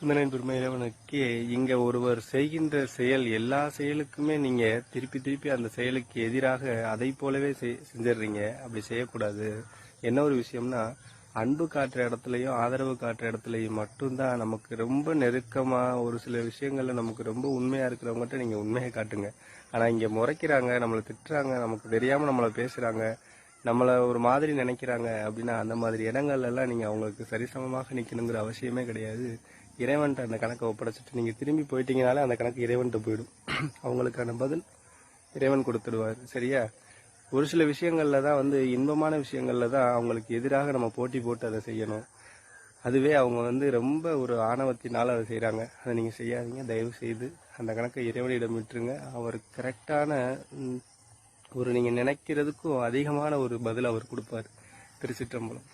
சிந்தனையின் பெருமை இறைவனுக்கே. இங்க ஒருவர் செய்கின்ற செயல் எல்லா செயலுக்குமே நீங்க திருப்பி திருப்பி அந்த செயலுக்கு எதிராக அதை போலவே செஞ்சிடுறீங்க. அப்படி செய்யக்கூடாது. என்ன ஒரு விஷயம்னா, அன்பு காட்டுற இடத்துலையும் ஆதரவு காட்டுற இடத்துலையும் மட்டும்தான் நமக்கு ரொம்ப நெருக்கமா ஒரு சில விஷயங்கள்ல நமக்கு ரொம்ப உண்மையா இருக்கிறவங்ககிட்ட நீங்க உண்மையை காட்டுங்க. ஆனா இங்க முறைக்கிறாங்க, நம்மளை திட்டுறாங்க, நமக்கு தெரியாம நம்மளை பேசுறாங்க, நம்மளை ஒரு மாதிரி நினைக்கிறாங்க அப்படின்னா அந்த மாதிரி இடங்கள்ல எல்லாம் நீங்க அவங்களுக்கு சரிசமமாக நிக்கணுங்கிற அவசியமே கிடையாது. இறைவன்ட்ட அந்த கணக்கை ஒப்படைச்சிட்டு நீங்க திரும்பி போயிட்டீங்கனாலே அந்த கணக்கு இறைவன்கிட்ட போயிடும். அவங்களுக்கான பதில் இறைவன் கொடுத்துடுவார். சரியா? ஒரு சில விஷயங்கள்ல தான் இன்பமான விஷயங்கள்ல தான் அவங்களுக்கு எதிராக நம்ம போட்டி போட்டு அதை செய்யணும். அதுவே அவங்க ரொம்ப ஒரு ஆணவத்தினால அதை செய்யறாங்க. அதை நீங்க செய்யாதீங்க. தயவு செய்து அந்த கணக்கை இறைவனிடம் விட்டுருங்க. அவர் கரெக்டான ஒரு நீங்க நினைக்கிறதுக்கும் அதிகமான ஒரு பதில் அவர் கொடுப்பார். திருச்சிற்றம்பலம்.